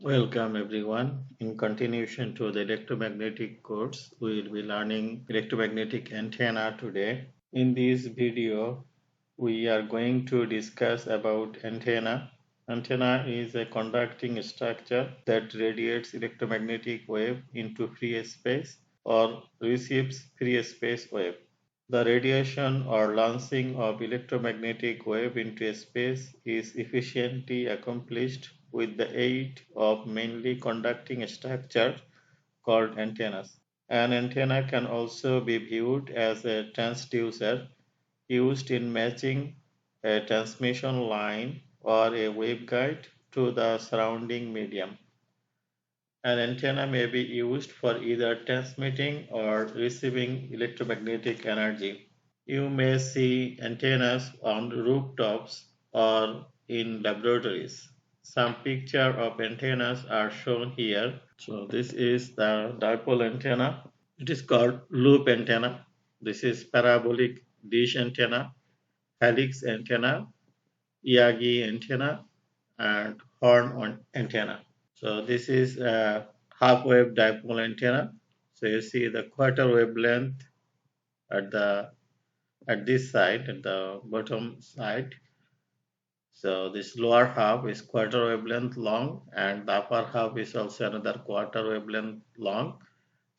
Welcome everyone. In continuation to the electromagnetic course, we will be learning electromagnetic antenna today. In this video, we are going to discuss about antenna. Antenna is a conducting structure that radiates electromagnetic wave into free space or receives free space wave. The radiation or launching of electromagnetic wave into space is efficiently accomplished with the aid of mainly conducting structures called antennas. An antenna can also be viewed as a transducer used in matching a transmission line or a waveguide to the surrounding medium. An antenna may be used for either transmitting or receiving electromagnetic energy. You may see antennas on rooftops or in laboratories. Some picture of antennas are shown here. So this is the dipole antenna. It is called loop antenna. This is parabolic dish antenna, helix antenna, Yagi antenna, and horn antenna. So this is a half wave dipole antenna. So you see the quarter wavelength at the at this side, at the bottom side. So this lower half is quarter wavelength long, and the upper half is also another quarter wavelength long.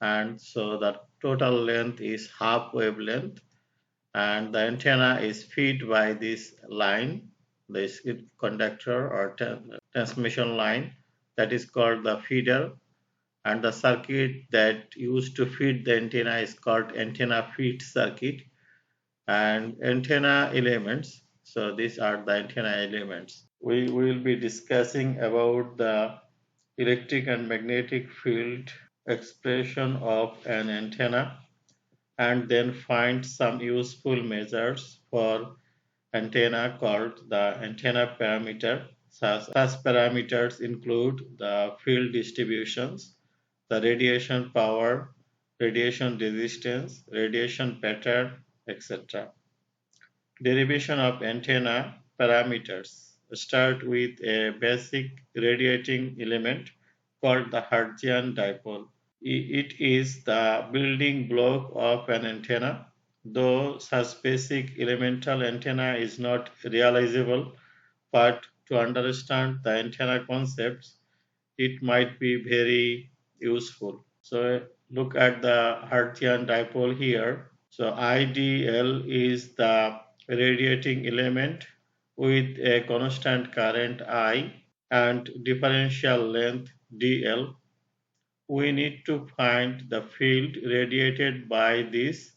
And so the total length is half wavelength, and the antenna is fed by this line, this conductor or transmission line, that is called the feeder, and the circuit that used to feed the antenna is called antenna feed circuit. And antenna elements, so these are the antenna elements. We will be discussing about the electric and magnetic field expression of an antenna, and then find some useful measures for antenna called the antenna parameter. Such parameters include the field distributions, the radiation power, radiation resistance, radiation pattern, etc. Derivation of antenna parameters start with a basic radiating element called the Hertzian dipole. It is the building block of an antenna, though such basic elemental antenna is not realizable, but to understand the antenna concepts, it might be very useful. So look at the Hertzian dipole here. So IDL is the radiating element with a constant current I and differential length dl. We need to find the field radiated by this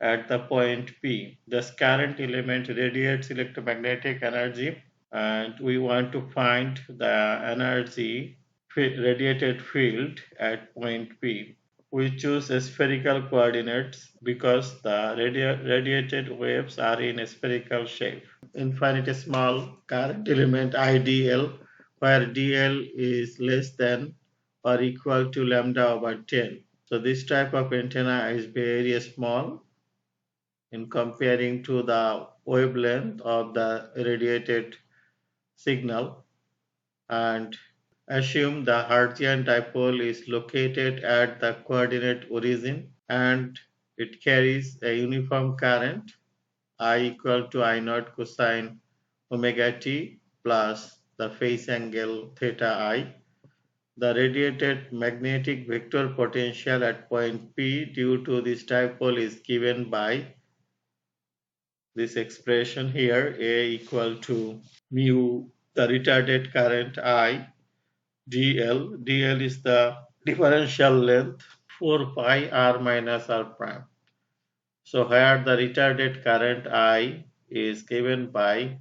at the point P. This current element radiates electromagnetic energy, and we want to find the energy radiated field at point P. We choose spherical coordinates because the radiated waves are in a spherical shape. Infinitesimal current element IDL, where dl is less than or equal to lambda over 10. So this type of antenna is very small in comparing to the wavelength of the radiated signal, and assume the Hertzian dipole is located at the coordinate origin and it carries a uniform current I equal to I naught cosine omega t plus the phase angle theta I. The radiated magnetic vector potential at point P due to this dipole is given by this expression here, A equal to mu, the retarded current I, dl. dl is the differential length 4 pi r minus r prime. So here the retarded current I is given by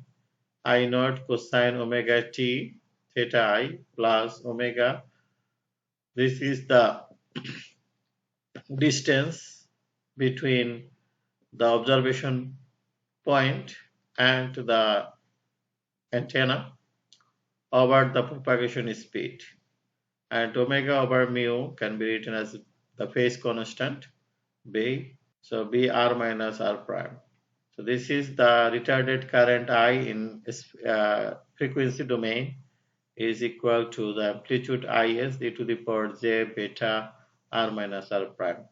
I naught cosine omega t theta I plus omega. This is the distance between the observation point and the antenna over the propagation speed, and omega over mu can be written as the phase constant b, so b r minus r prime. So this is the retarded current I in frequency domain is equal to the amplitude is e to the power j beta r minus r prime.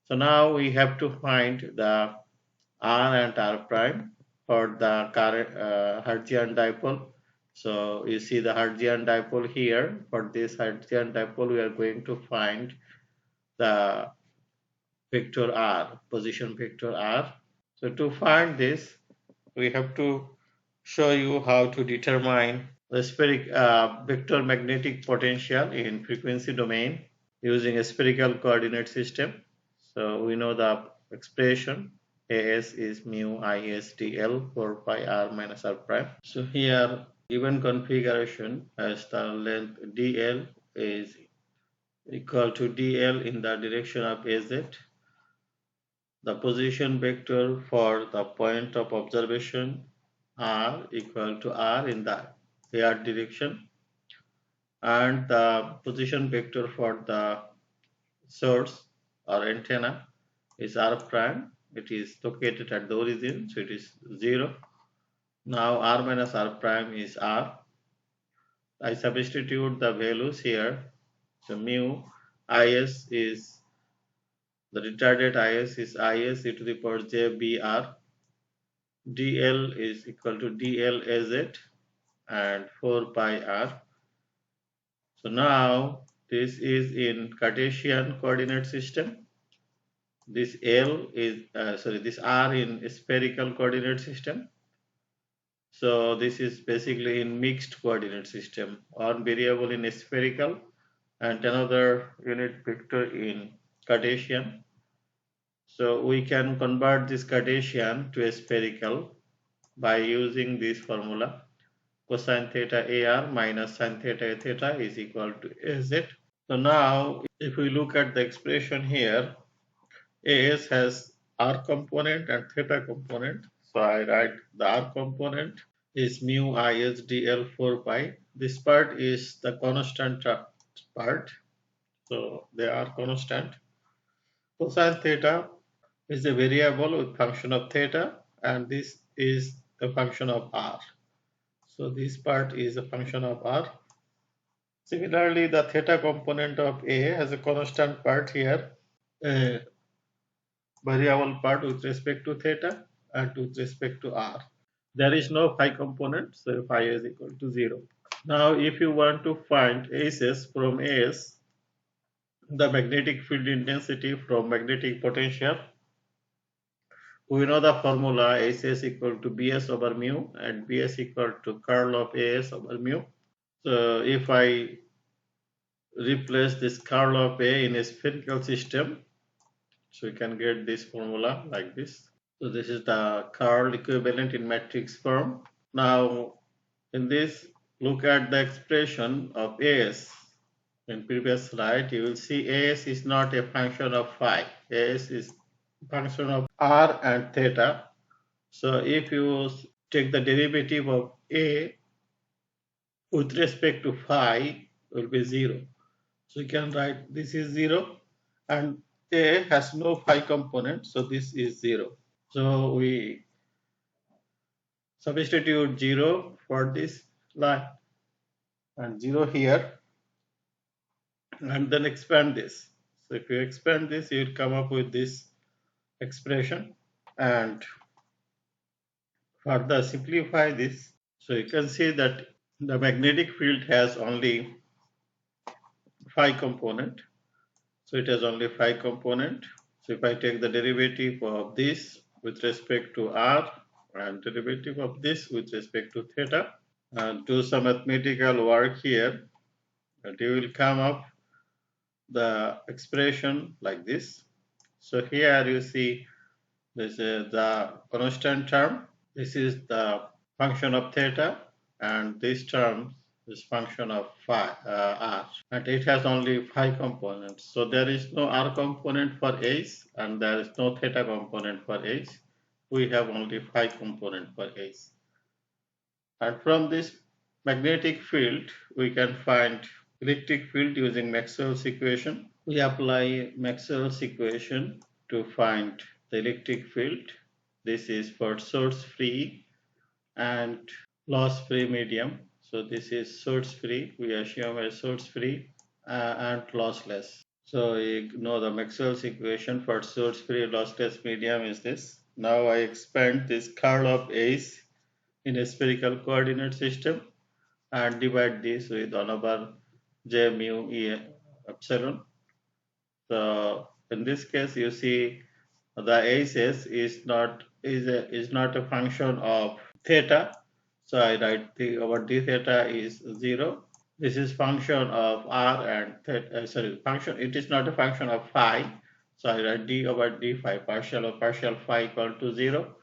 So now we have to find the r and r prime for the current Hertzian dipole. So you see the Hertzian dipole here. For this Hertzian dipole, we are going to find the vector r, position vector r. So to find this, we have to show you how to determine the vector magnetic potential in frequency domain using a spherical coordinate system. So we know the expression as is mu is dl 4 pi r minus r prime. So here given configuration as the length dl is equal to dl in the direction of az, the position vector for the point of observation r equal to r in the ar direction, and the position vector for the source or antenna is r prime. It is located at the origin, so it is 0. Now r minus r prime is r. I substitute the values here. So mu is the retarded is e to the power j br. dl is equal to dl az and 4 pi r. So now this is in Cartesian coordinate system. This L is this R in spherical coordinate system. So this is basically in mixed coordinate system. One variable in spherical and another unit vector in Cartesian. So we can convert this Cartesian to a spherical by using this formula. Cosine theta AR minus sin theta A theta is equal to AZ. So now if we look at the expression here, AS has R component and theta component. So I write the R component is mu is dl 4 pi. This part is the constant part. So they are constant. Cosine theta is a variable with function of theta, and this is a function of R. So this part is a function of R. Similarly, the theta component of A has a constant part here, a variable part with respect to theta and with respect to R. There is no phi component, so phi is equal to 0. Now, if you want to find AS from AS, the magnetic field intensity from magnetic potential, we know the formula AS equal to BS over mu and BS equal to curl of AS over mu. So if I replace this curl of A in a spherical system, so you can get this formula like this. So this is the curl equivalent in matrix form. Now in this, look at the expression of AS. In previous slide, you will see AS is not a function of phi. AS is a function of R and theta. So if you take the derivative of A with respect to phi, it will be 0. So you can write this is 0 and A has no phi component, so this is 0. So we substitute 0 for this line and 0 here, and then expand this. So if you expand this, you will come up with this expression, and further simplify this. So you can see that the magnetic field has only phi component. So it has only phi component. So if I take the derivative of this with respect to r and derivative of this with respect to theta and do some mathematical work here, and you will come up the expression like this. So here you see this is the constant term. This is the function of theta, and this term is function of phi r, and it has only phi components. So there is no r component for H, and there is no theta component for H. We have only phi component for H. And from this magnetic field, we can find electric field using Maxwell's equation. We apply Maxwell's equation to find the electric field. This is for source free and loss free medium. So this is source free. We assume a source free and lossless. So you know the Maxwell's equation for source free lossless medium is this. Now I expand this curl of A's in a spherical coordinate system and divide this with 1 over j mu e epsilon. So in this case, you see the A's is not a function of theta. So I write our d theta is 0. This is function of r and theta. Function. It is not a function of phi. So I write d over d phi partial or partial phi equal to 0.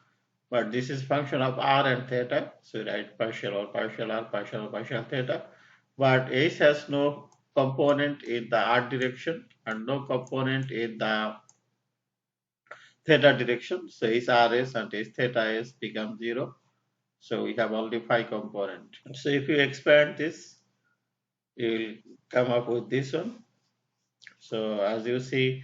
But this is function of r and theta. So I write partial or partial r partial or partial theta. But H has no component in the r direction and no component in the theta direction. So H rs and H theta s become 0. So we have only phi component. So if you expand this, you will come up with this one. So as you see,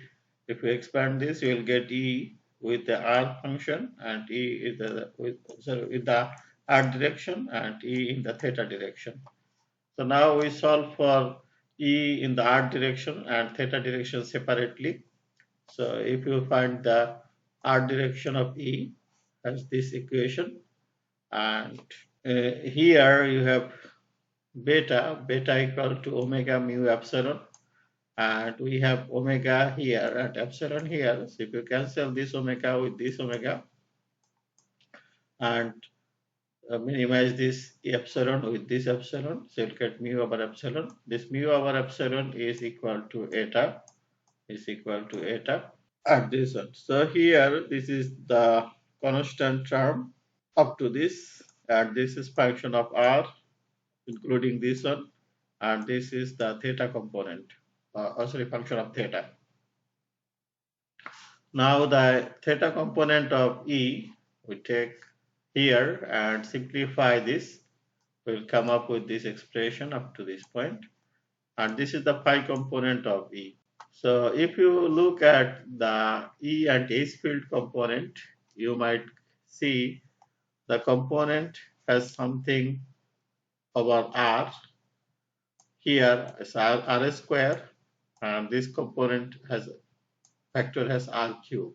if you expand this, you will get E with the R function and E with the R direction and E in the theta direction. So now we solve for E in the R direction and theta direction separately. So if you find the R direction of E as this equation, and here you have beta equal to omega mu epsilon, and we have omega here and epsilon here. So if you cancel this omega with this omega and minimize this epsilon with this epsilon, so you'll get mu over epsilon. This mu over epsilon is equal to eta, at this one. So here this is the constant term up to this, and this is function of r including this one, and this is the theta component, function of theta. Now the theta component of E we take here and simplify this. We'll come up with this expression up to this point, and this is the phi component of E. So if you look at the E and H field component, you might see the component has something over R. Here is R square, and this component has factor has R cube.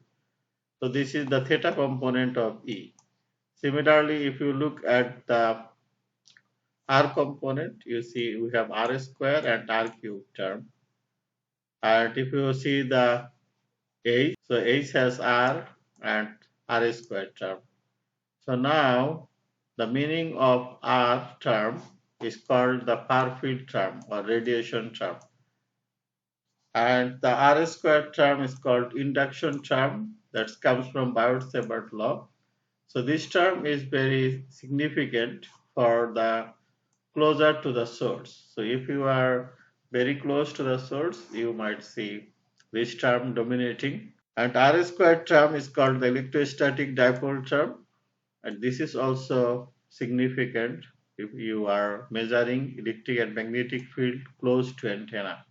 So this is the theta component of E. Similarly, if you look at the R component, you see we have R square and R cube term. And if you see the H, so H has R and R square term. So now the meaning of R term is called the far field term or radiation term. And the R square term is called induction term, that comes from Biot-Savart law. So this term is very significant for the closer to the source. So if you are very close to the source, you might see this term dominating. And R square term is called the electrostatic dipole term. And this is also significant if you are measuring electric and magnetic field close to antenna.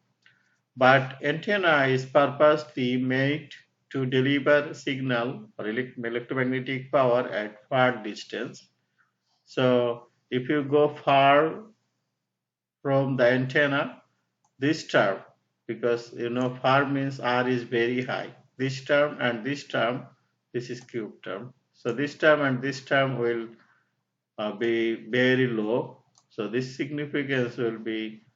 But antenna is purposely made to deliver signal or electromagnetic power at far distance. So if you go far from the antenna, this term, because you know far means R is very high, this term and this term, this is cube term. So this term and this term will be very low. So this significance will be,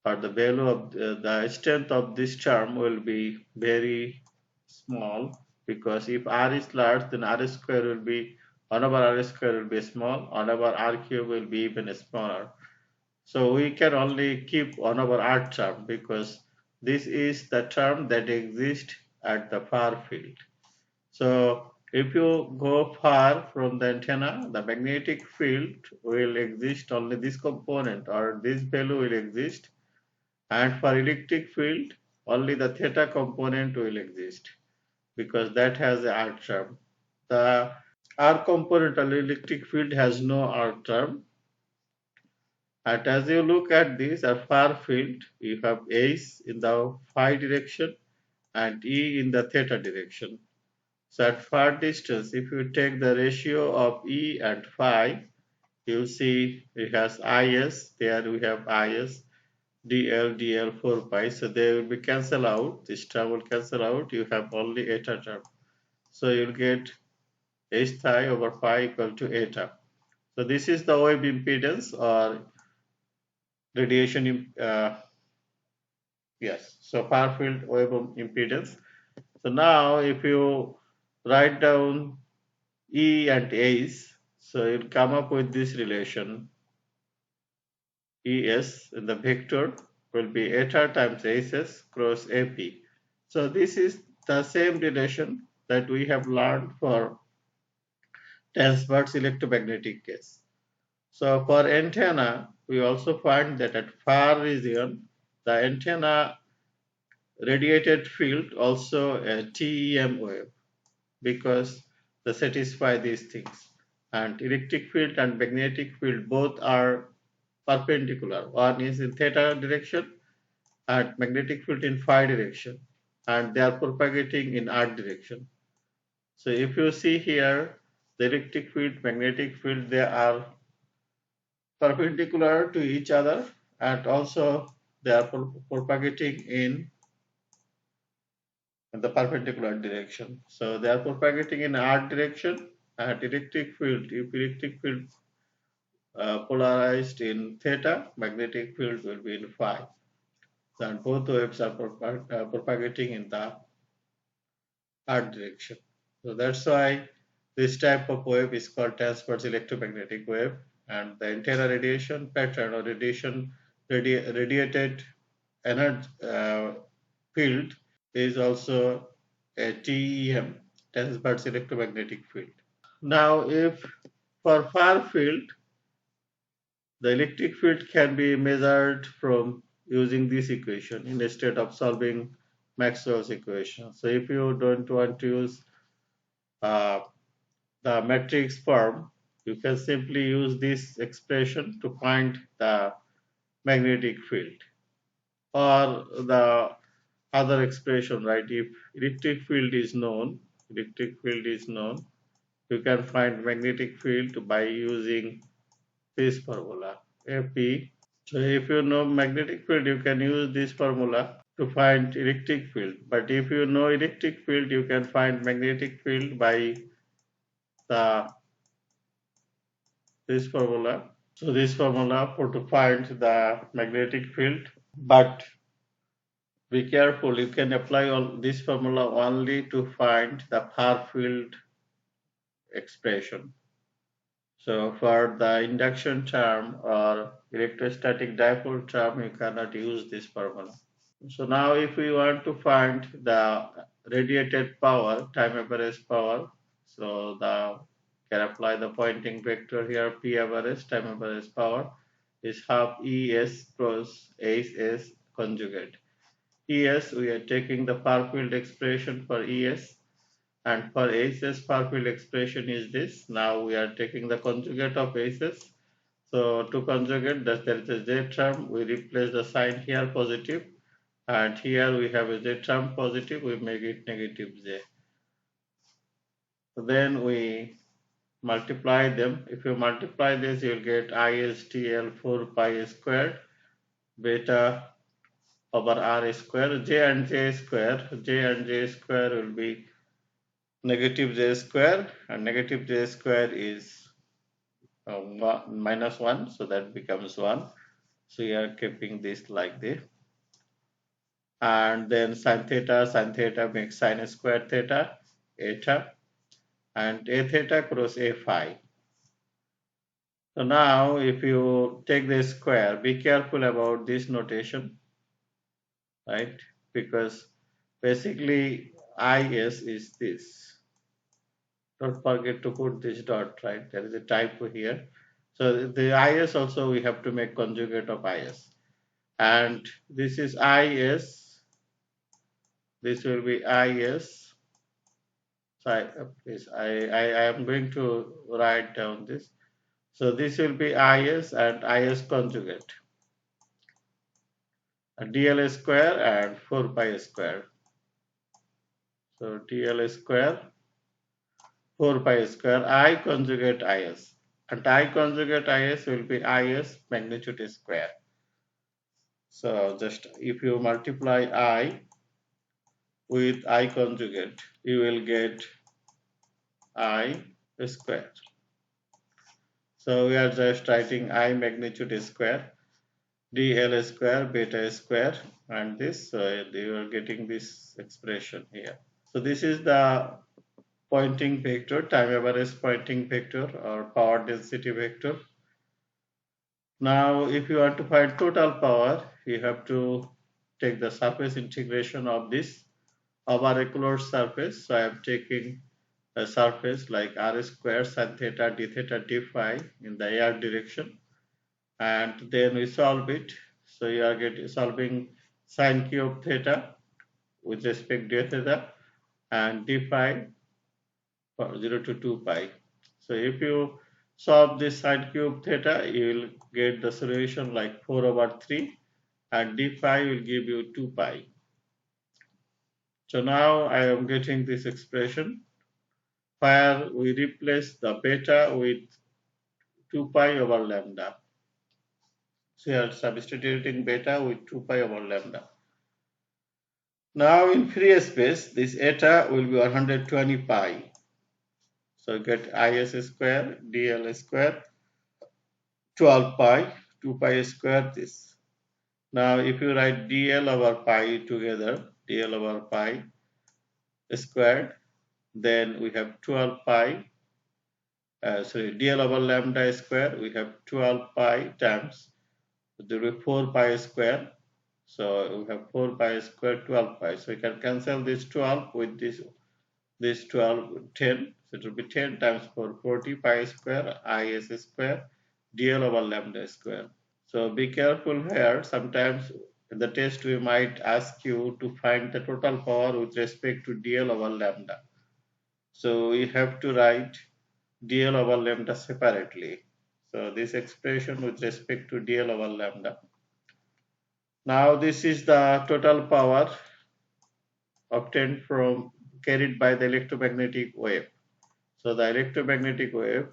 or the value of the strength of this term will be very small, because if R is large, then R square will be 1 over R square will be small, 1 over R cube will be even smaller. So we can only keep 1 over R term, because this is the term that exists at the far field. So if you go far from the antenna, the magnetic field will exist, only this component or this value will exist, and for electric field only the theta component will exist, because that has the R term. The R component of electric field has no R term. And as you look at this far field, you have H in the phi direction and E in the theta direction. So at far distance, if you take the ratio of E and phi, You see it has is, there we have is, dl 4 pi, so they will be cancel out, this term will cancel out, you have only eta term. So you'll get h psi over pi equal to eta. So this is the wave impedance or radiation, yes, so far field wave impedance. So now if you write down E and A's, so you'll come up with this relation. ES in the vector will be eta times SS cross AP. So this is the same relation that we have learned for transverse electromagnetic case. So for antenna, we also find that at far region, the antenna radiated field also a TEM wave because they satisfy these things. And electric field and magnetic field both are perpendicular. One is in theta direction and magnetic field in phi direction, and they are propagating in earth direction. So if you see here, the electric field, magnetic field, they are perpendicular to each other, and also they are propagating in the perpendicular direction. So they are propagating in earth direction, and electric field, if electric field polarized in theta, magnetic field will be in phi. And both waves are propagating in the earth direction. So that's why this type of wave is called transverse electromagnetic wave, and the antenna radiation pattern or radiated energy field is also a TEM, transverse electromagnetic field. Now, if for far field, the electric field can be measured from using this equation instead of solving Maxwell's equation. So if you don't want to use uh, the matrix form, you can simply use this expression to find the magnetic field, or the other expression, right? If electric field is known, you can find magnetic field by using this formula, Fp. So if you know magnetic field, you can use this formula to find electric field. But if you know electric field, you can find magnetic field by the this formula. So this formula for to find the magnetic field. But be careful, you can apply all this formula only to find the far field expression. So for the induction term or electrostatic dipole term, you cannot use this formula. So now if we want to find the radiated power, time average power, so the can apply the Poynting vector here, P average, time average power is half ES cross HS conjugate. ES, we are taking the far field expression for ES, and for HS far field expression is this. Now we are taking the conjugate of HS. So to conjugate, that there is a J term, we replace the sign here positive, and here we have a Z term positive, we make it negative J. So then we multiply them. If you multiply this, you'll get ISTL 4 pi squared beta over R square, J and J square will be negative J square, and negative J square is minus 1, so that becomes 1. So you are keeping this like this. And then sin theta makes sin square theta, eta, and a theta cross a phi. So now if you take the square, be careful about this notation, right? Because basically is this. Don't forget to put this dot, right? There is a typo here. So the is also we have to make conjugate of is. And this is is. This will be is. So I am going to write down this. So this will be is and is conjugate. DL square and 4 pi square. So DL square, 4 pi square, I conjugate is. and I conjugate Is will be Is magnitude square. So just if you multiply I with I conjugate, you will get I square. So we are just writing I magnitude square, dl square, beta square, and this, so you are getting this expression here. So this is the Poynting vector, time average Poynting vector or power density vector. Now, if you want to find total power, you have to take the surface integration of this over a closed surface. So I am taking a surface like r square sin theta d theta d phi in the air direction, and then we solve it. So you are getting solving sine cube theta with respect to theta and d phi for 0 to 2 pi. So if you solve this sine cube theta, you will get the solution like 4 over 3, and d phi will give you 2 pi. So now I am getting this expression where we replace the beta with 2 pi over lambda. So you are substituting beta with 2 pi over lambda. Now in free space, this eta will be 120 pi. So get is square, dl square, 12 pi, 2 pi square this. Now if you write dl over pi together, dl over pi squared, then we have 12 pi, dl over lambda square, we have 12 pi times, there will be 4 pi square. So we have 4 pi square, 12 pi. So you can cancel this 12 with this 12, 10. So it will be 10 times 4, 40 pi square, is square, dl over lambda square. So be careful here. Sometimes in the test we might ask you to find the total power with respect to dl over lambda. So we have to write dl over lambda separately. So this expression with respect to dl over lambda. Now this is the total power obtained from carried by the electromagnetic wave. So the electromagnetic wave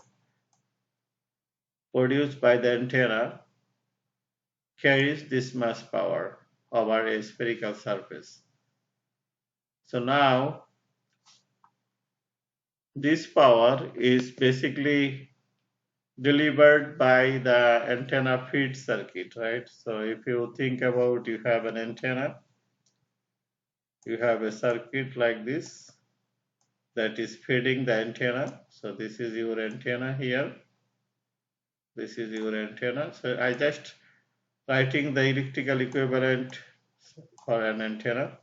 produced by the antenna carries this mass power over a spherical surface. So now this power is basically delivered by the antenna feed circuit, right? So if you think about, you have an antenna, you have a circuit like this that is feeding the antenna. So this is your antenna here. This is your antenna. So I just writing the electrical equivalent for an antenna.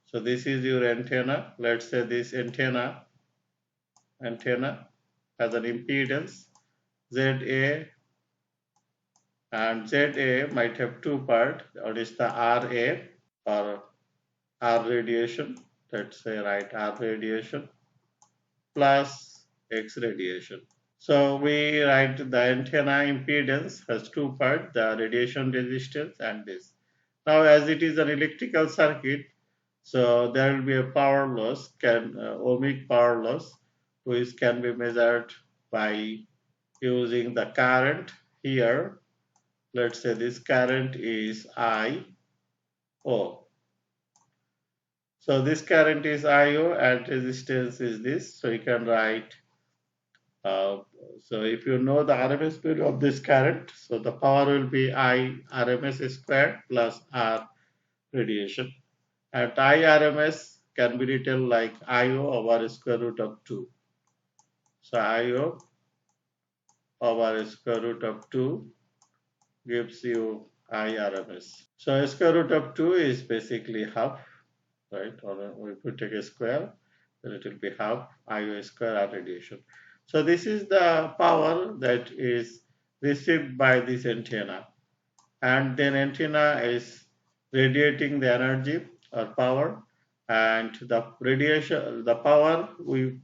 So this is your antenna. Let's say this antenna has an impedance ZA, and ZA might have two parts. One is the RA or R radiation. Let's say R radiation plus X radiation. So we write the antenna impedance has two parts, the radiation resistance and this. Now as it is an electrical circuit, so there will be a power loss, ohmic power loss, which can be measured by using the current here. Let's say this current is IO. So this current is IO and resistance is this. So you can write, so if you know the RMS value of this current, so the power will be I RMS squared plus R radiation. And I RMS can be written like IO over square root of 2. So IO over square root of 2 gives you I RMS. So square root of 2 is basically half, right? Or if we take a square, then it will be half IO square R radiation. So this is the power that is received by this antenna, and then antenna is radiating the energy or power, and the radiation, the power we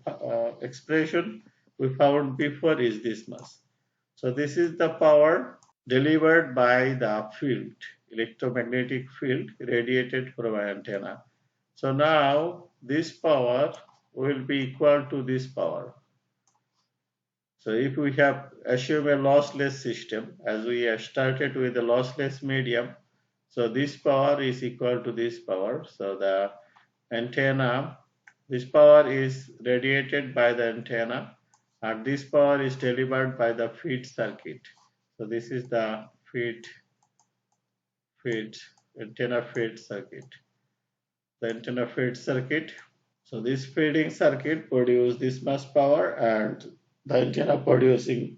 expression we found before is this mass. So this is the power delivered by the field, electromagnetic field radiated from an antenna. So now this power will be equal to this power. So if we have assume a lossless system, as we have started with a lossless medium, so this power is equal to this power. So the antenna, this power is radiated by the antenna, and this power is delivered by the feed circuit. So this is the feed antenna feed circuit. The antenna feed circuit. So this feeding circuit produces this much power, and the antenna producing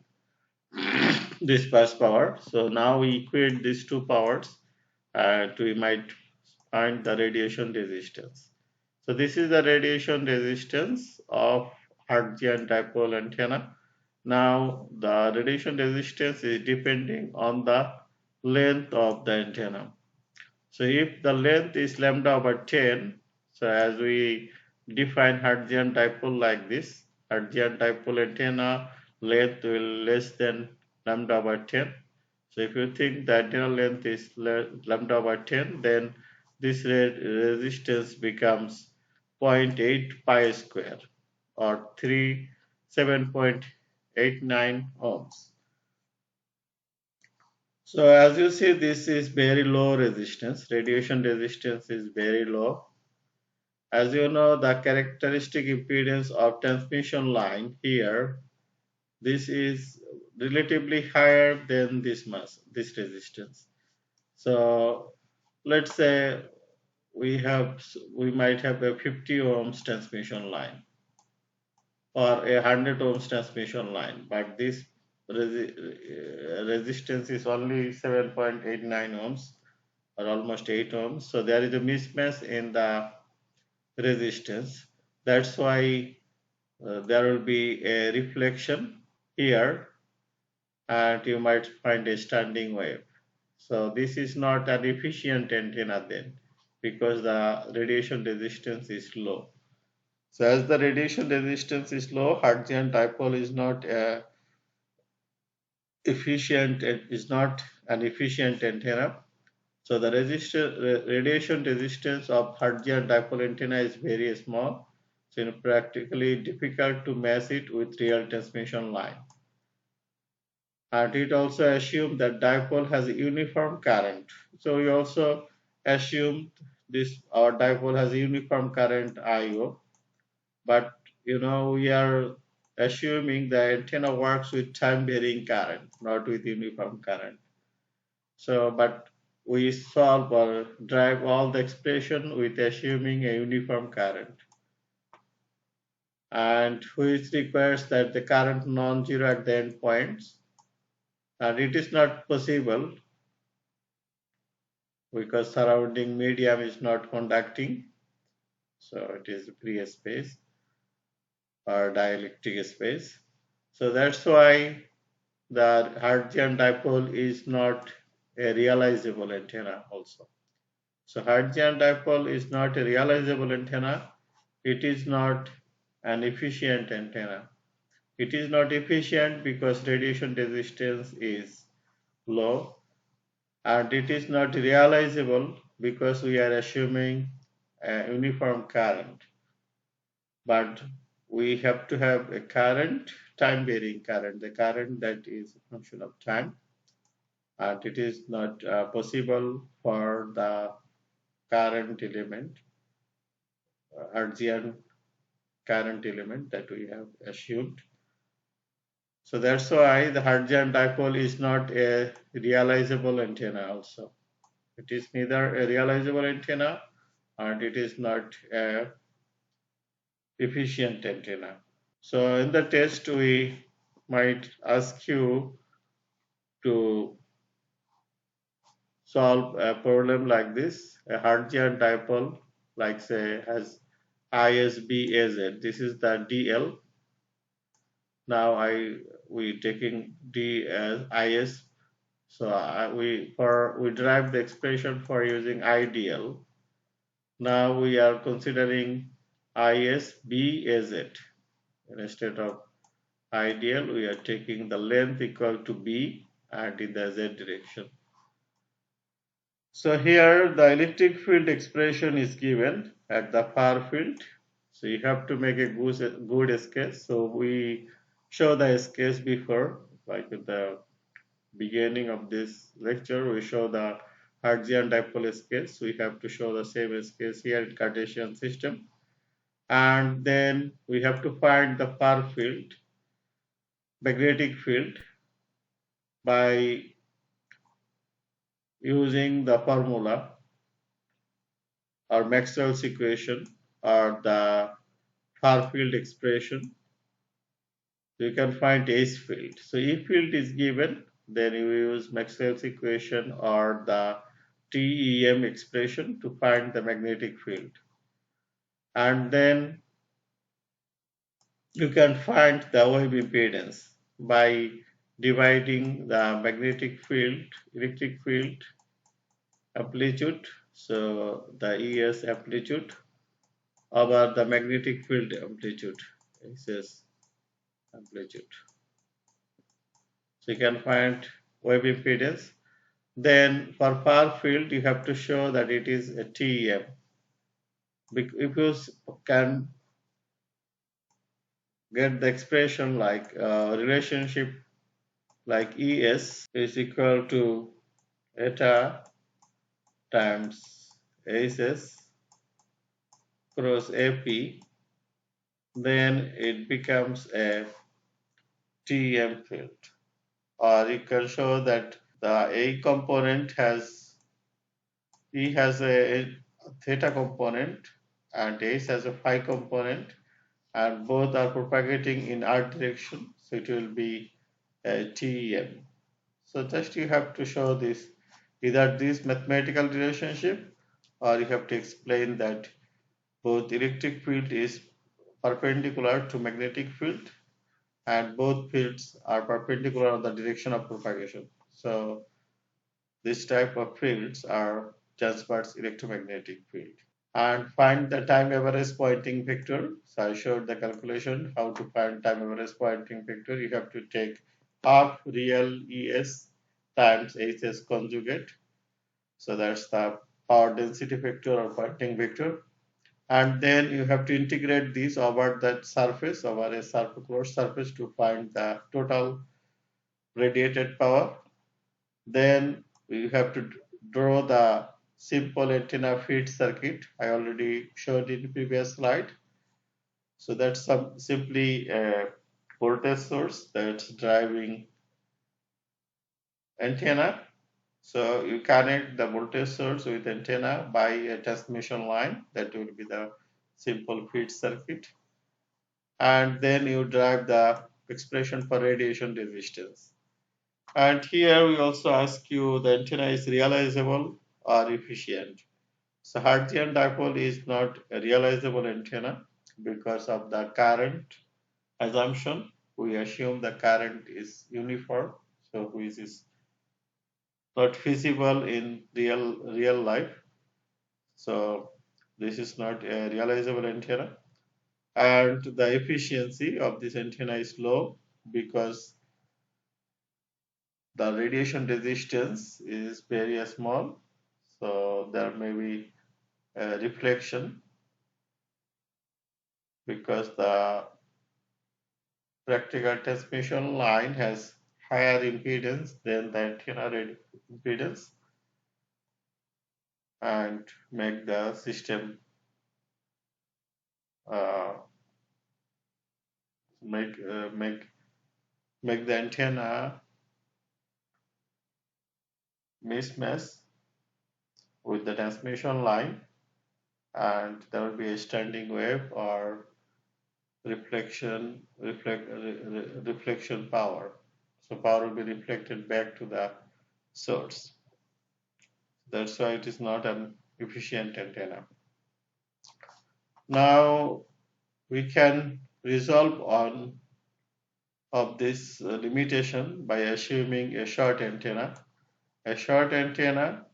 this bus power. So now we equate these two powers and we might find the radiation resistance. So this is the radiation resistance of Hertzian dipole antenna. Now the radiation resistance is depending on the length of the antenna. So if the length is lambda over 10, so as we define Hertzian dipole like this, Hertzian dipole antenna length will less than lambda over 10. So if you think the antenna length is lambda over 10, then this resistance becomes 0.8 pi square or 7.89 ohms. So as you see, this is very low resistance. Radiation resistance is very low. As you know, the characteristic impedance of transmission line here, this is relatively higher than this resistance. So let's say we might have a 50 ohms transmission line or a 100 ohms transmission line, but this resistance is only 7.89 ohms or almost 8 ohms. So there is a mismatch in the resistance. That's why there will be a reflection here and you might find a standing wave. So this is not an efficient antenna then because the radiation resistance is low. So as the radiation resistance is low, Hertzian dipole is not an efficient antenna. So the radiation resistance of Hertzian dipole antenna is very small. So it's practically difficult to match it with real transmission line. And it also assumes that dipole has a uniform current. So we also assume our dipole has a uniform current IO, but we are assuming the antenna works with time varying current, not with uniform current. So, but we solve or drive all the expression with assuming a uniform current, and which requires that the current non-zero at the end points, and it is not possible because surrounding medium is not conducting, so it is free space or dielectric space. So that's why the Hertzian dipole is not a realizable antenna also. So Hertzian dipole is not a realizable antenna. It is not an efficient antenna. It is not efficient because radiation resistance is low, and it is not realizable because we are assuming a uniform current. But we have to have a current, time varying current, the current that is a function of time, and it is not possible for the current element, Hertzian current element that we have assumed. So that's why the Hertzian dipole is not a realizable antenna also. It is neither a realizable antenna and it is not a efficient antenna. So in the test we might ask you to solve a problem like this. A Hertzian dipole, like say, has ISBAZ. This is the DL. Now we taking D as IS. So we derive the expression for using IDL. Now we are considering ISBAZ. Instead of ideal, we are taking the length equal to B and in the Z direction. So here the electric field expression is given at the far field. So you have to make a good sketch. So we show the case before, like at the beginning of this lecture, we show the Hertzian dipole case. We have to show the same case here in Cartesian system. And then we have to find the far field, magnetic field, by using the formula or Maxwell's equation or the far field expression. You can find H field. So E field is given, then you use Maxwell's equation or the TEM expression to find the magnetic field. And then you can find the wave impedance by dividing the magnetic field, electric field amplitude, so the ES amplitude, over the magnetic field amplitude, SS amplitude. So you can find wave impedance. Then for far field, you have to show that it is a TEM. If you can get the expression like relationship like ES is equal to eta times SS cross AP, then it becomes a TEM field. Or you can show that the A component has E has a theta component and S has a phi component, and both are propagating in R direction, so it will be a TEM. So just you have to show this, either this mathematical relationship, or you have to explain that both electric field is perpendicular to magnetic field and both fields are perpendicular on the direction of propagation. So this type of fields are transverse electromagnetic field. And find the time average Poynting vector. So I showed the calculation how to find time average Poynting vector. You have to take half real ES times HS conjugate. So that's the power density vector or Poynting vector. And then you have to integrate this over that surface, over a closed surface, to find the total radiated power. Then you have to draw the simple antenna feed circuit. I already showed in the previous slide. So that's simply a voltage source that's driving antenna. So you connect the voltage source with antenna by a transmission line. That will be the simple feed circuit. And then you drive the expression for radiation resistance. And here we also ask you the antenna is realizable or efficient. So Hertzian dipole is not a realizable antenna because of the current assumption. We assume the current is uniform, so which is not feasible in real life. So this is not a realizable antenna. And the efficiency of this antenna is low because the radiation resistance is very small, so there may be a reflection because the practical transmission line has higher impedance than the antenna impedance, and make the system uh, make uh, make make the antenna mismatch with the transmission line, and there will be a standing wave or reflection power. So power will be reflected back to the source. That's why it is not an efficient antenna. Now we can resolve on of this limitation by assuming a short antenna. A short antenna,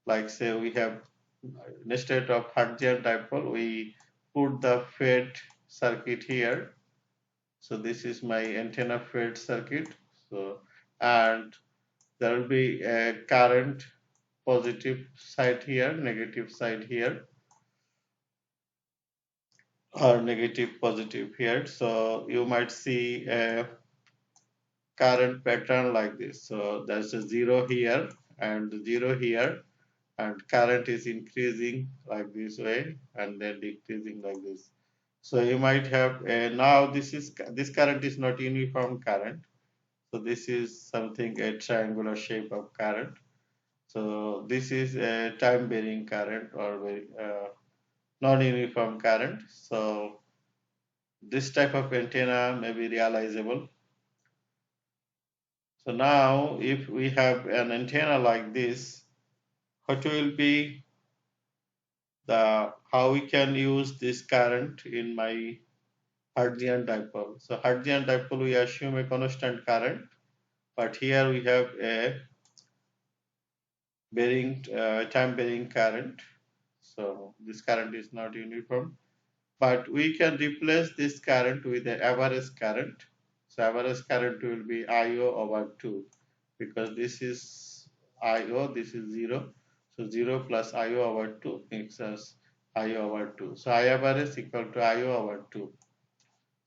like say we have instead of Hertzian dipole, we put the fed circuit here. So this is my antenna fed circuit. So, and there will be a current positive side here, negative side here, or negative positive here. So you might see a current pattern like this. So there's a 0 here and 0 here, and current is increasing like this way and then decreasing like this. So you might have a, now this current is not uniform current. So this is something a triangular shape of current. So this is a time varying current or very non-uniform current. So this type of antenna may be realizable. So now if we have an antenna like this, what will be the how we can use this current in my Hertzian dipole. So Hertzian dipole we assume a constant current, but here we have a varying time varying current. So this current is not uniform, but we can replace this current with the average current. So average current will be IO over 2, because this is IO, this is 0. So 0 plus IO over 2 makes us IO over 2. So I average equal to IO over 2.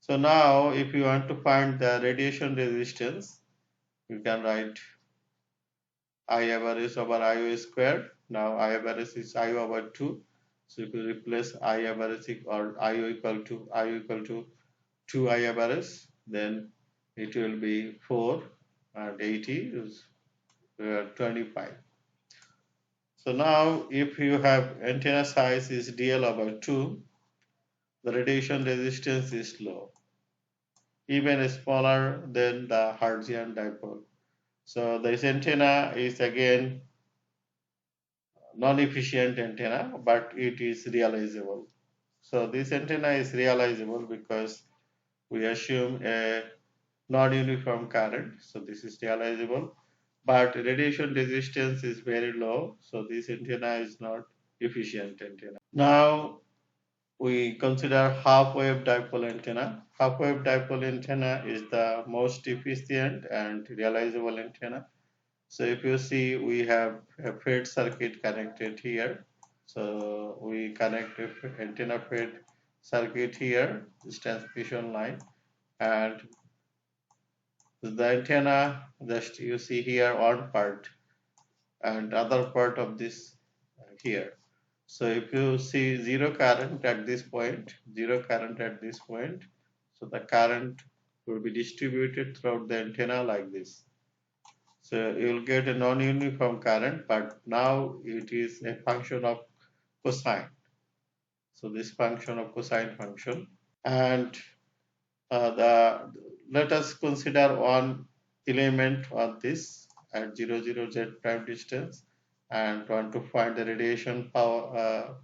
So now if you want to find the radiation resistance, you can write I average over IO squared. Now I average is IO over 2. So if you replace I average or IO equal to 2 I average, then it will be 4 and 80 is 25. So now if you have antenna size is DL over 2, the radiation resistance is low, even smaller than the Hertzian dipole. So this antenna is again non-efficient antenna, but it is realizable. So this antenna is realizable because we assume a non-uniform current. So this is realizable, but radiation resistance is very low. So this antenna is not efficient antenna. Now we consider half-wave dipole antenna. Half-wave dipole antenna is the most efficient and realizable antenna. So if you see, we have a fed circuit connected here. So we connect a antenna fed circuit here, this transmission line, and the antenna just you see here one part and other part of this here. So if you see zero current at this point, so the current will be distributed throughout the antenna like this. So you will get a non-uniform current, but now it is a function of cosine. So this function of cosine function, and let us consider one element on this at 0 z prime distance, and want to find the radiation power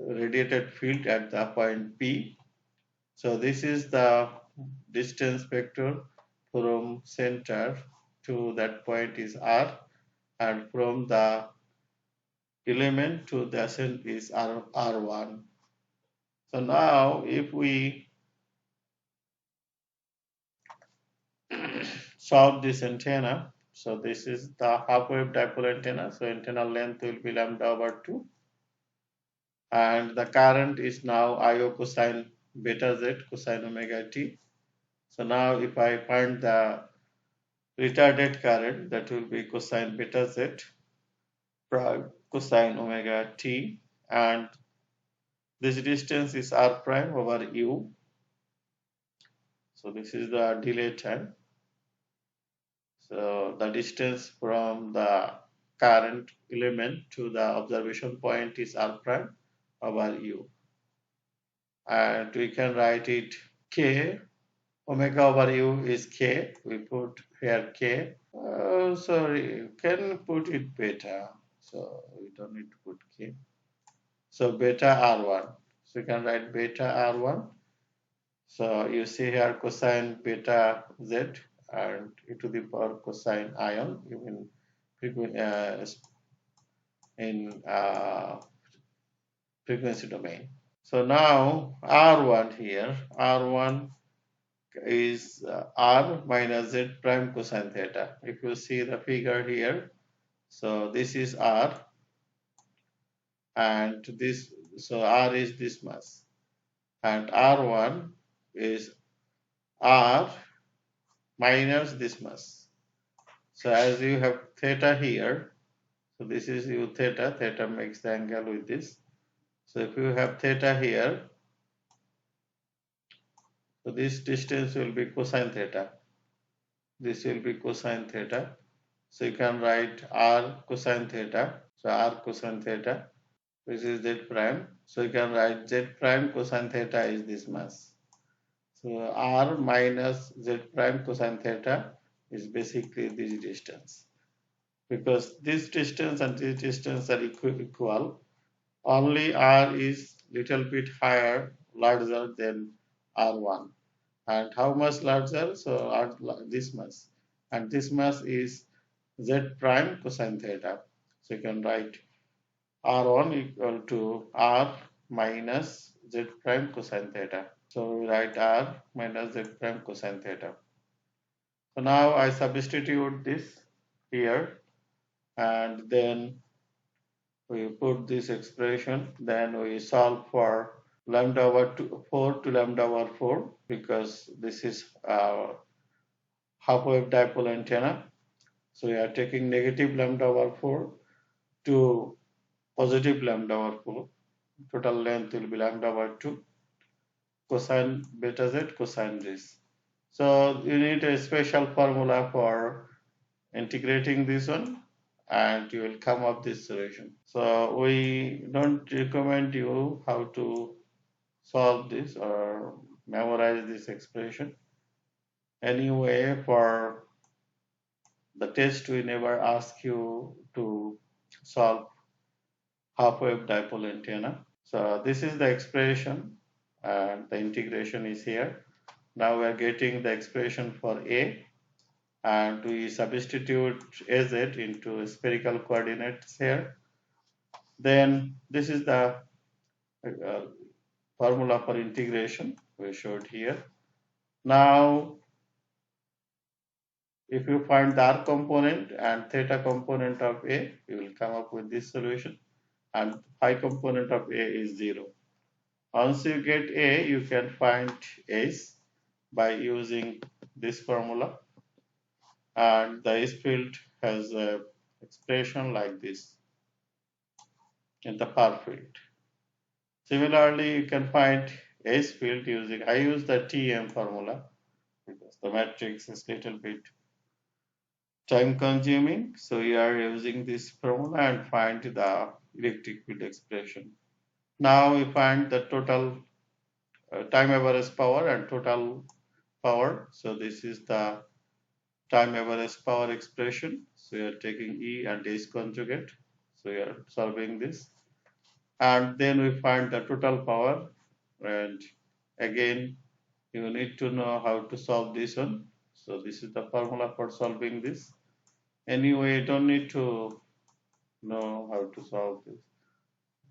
radiated field at the point P. So this is the distance vector from center to that point is R, and from the element to the ascent is R1. So now if we solve this antenna, so this is the half-wave dipole antenna, so antenna length will be lambda over 2, and the current is now IO cosine beta z cosine omega t. So now if I find the retarded current, that will be cosine beta z prime cosine omega t, and this distance is r prime over u. So this is the delay time. So the distance from the current element to the observation point is r prime over u, and we can write it k. Omega over u is k. We put here k. Sorry, can put it beta. So we don't need to put k. So beta r1. So you can write beta r1. So you see here cosine beta z and e to the power cosine ion in frequency domain. So now R1 here, R1 is R minus Z prime cosine theta. If you see the figure here, so this is R, and this, so R is this mass, and R1 is R minus this much. So as you have theta here, so this is u theta, theta makes the angle with this. So if you have theta here, so this distance will be cosine theta. This will be cosine theta. So you can write r cosine theta. So r cosine theta, which is z prime. So you can write z prime cosine theta is this mass. So r minus z prime cosine theta is basically this distance. Because this distance and this distance are equal, only r is little bit higher, larger than r1. And how much larger? So r, this much. And this much is z prime cosine theta. So you can write r1 equal to r minus z prime cosine theta. So we write r minus z prime cosine theta. So now I substitute this here, and then we put this expression, then we solve for lambda over 4 to lambda over 4, because this is half wave dipole antenna. So we are taking negative lambda over 4 to positive lambda over 4. Total length will be lambda over 2 cosine beta z cosine this. So you need a special formula for integrating this one, and you will come up this solution. So we don't recommend you how to solve this or memorize this expression. Anyway, for the test, we never ask you to solve half wave dipole antenna. So this is the expression, and the integration is here. Now we are getting the expression for A, and we substitute AZ into spherical coordinates here. Then this is the formula for integration we showed here. Now if you find the r component and theta component of A, you will come up with this solution, and phi component of A is 0. Once you get A, you can find S by using this formula, and the S field has a expression like this in the far field. Similarly, you can find S field using, I use the TM formula because the matrix is little bit time consuming. So you are using this formula and find the electric field expression. Now we find the total time average power and total power. So this is the time average power expression. So you are taking E and S conjugate. So you are solving this. And then we find the total power, and again you need to know how to solve this one. So this is the formula for solving this. Anyway, you don't need to know how to solve this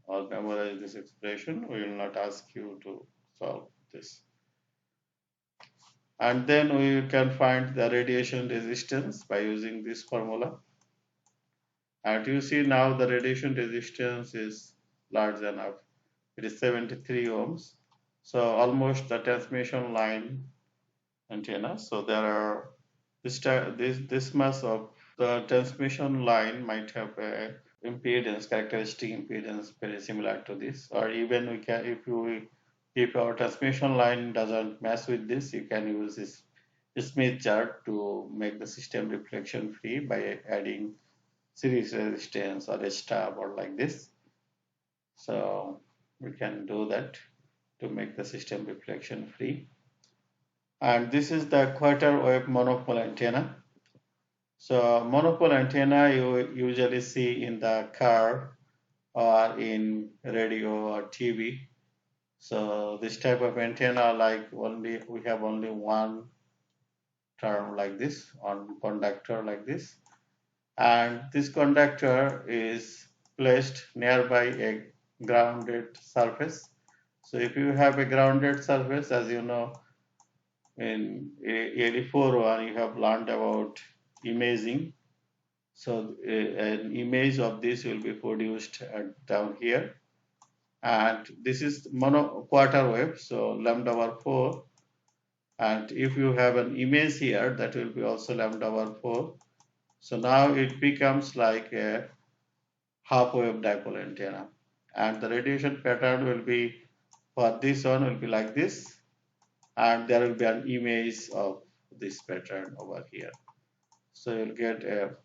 or memorize this expression. We will not ask you to solve this. And then we can find the radiation resistance by using this formula. And you see now the radiation resistance is large enough. It is 73 ohms. So almost the transmission line antenna. So there are this much of the transmission line might have a impedance, characteristic impedance very similar to this, or even we can, if our transmission line doesn't match with this, you can use this Smith chart to make the system reflection free by adding series resistance or a stub or like this. So we can do that to make the system reflection free. And this is the quarter wave monopole antenna. So monopole antenna you usually see in the car or in radio or TV. So this type of antenna, like we have only one term like this, on conductor like this, and this conductor is placed nearby a grounded surface. So if you have a grounded surface, as you know, in AD41 you have learned about imaging. So an image of this will be produced down here, and this is quarter wave, so lambda over 4 And if you have an image here, that will be also lambda over 4. So now it becomes like a half wave dipole antenna. And the radiation pattern will be, for this one will be like this, and there will be an image of this pattern over here. So you'll get a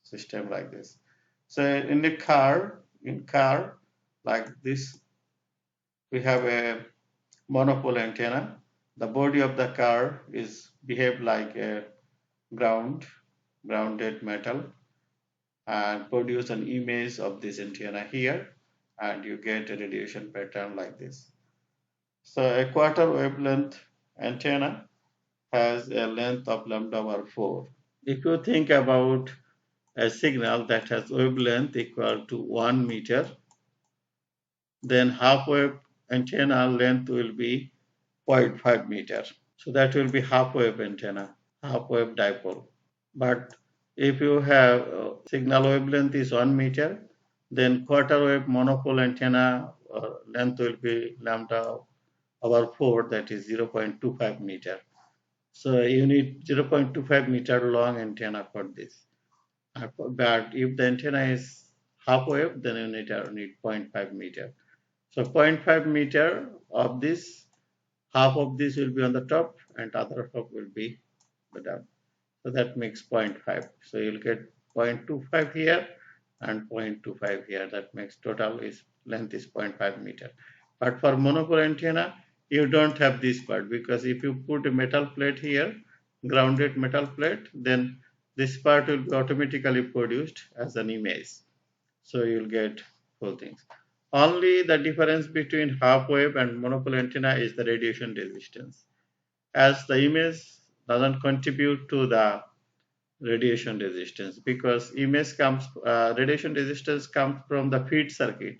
system like this. So in car like this, we have a monopole antenna. The body of the car is behaved like a grounded metal, and produce an image of this antenna here, and you get a radiation pattern like this. So a quarter wavelength antenna has a length of lambda over 4. If you think about a signal that has wavelength equal to 1 meter, then half wave antenna length will be 0.5 meter. So that will be half wave antenna, half wave dipole. But if you have signal wavelength is 1 meter, then quarter wave monopole antenna length will be lambda over 4, that is 0.25 meter. So you need 0.25 meter long antenna for this. But if the antenna is half wave, then you need 0.5 meter. So 0.5 meter of this, half of this will be on the top and other half will be the down. So that makes 0.5. So you'll get 0.25 here and 0.25 here. That makes total is length is 0.5 meter. But for monopole antenna, you don't have this part, because if you put a metal plate here, grounded metal plate, then this part will be automatically produced as an image. So you'll get whole things. Only the difference between half wave and monopole antenna is the radiation resistance, as the image doesn't contribute to the radiation resistance, because radiation resistance comes from the feed circuit,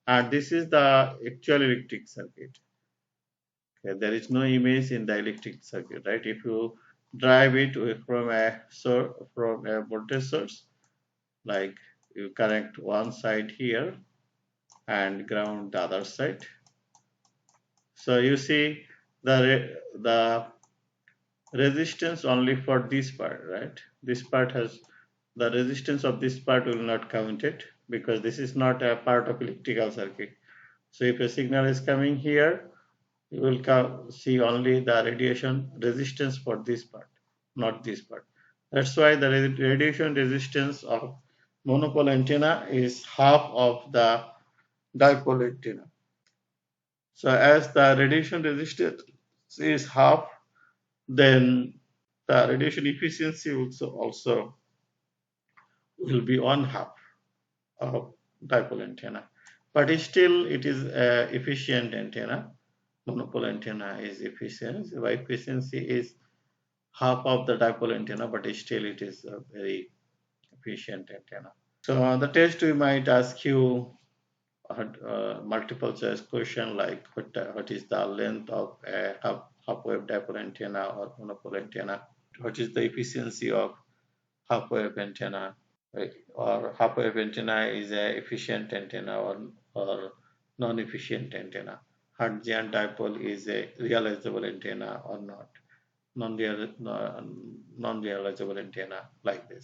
and this is the actual electric circuit. Okay, there is no image in the electric circuit, right? If you drive it from a voltage source, like you connect one side here and ground the other side, so you see the resistance only for this part, right? This part has the resistance of this part will not count it, because this is not a part of electrical circuit. So if a signal is coming here, you will see only the radiation resistance for this part, not this part. That's why the radiation resistance of monopole antenna is half of the dipole antenna. So as the radiation resistance is half, then the radiation efficiency also will be one half of dipole antenna. But still it is efficient antenna. Monopole antenna is efficient. The efficiency is half of the dipole antenna, but still it is a very efficient antenna. So on the test we might ask you multiple choice question like what is the length of a half wave dipole antenna or monopole antenna? What is the efficiency of half wave antenna? Right? Or half wave antenna is a efficient antenna or non-efficient antenna? Hertzian dipole is a realizable antenna or not? Non-realizable antenna, like this.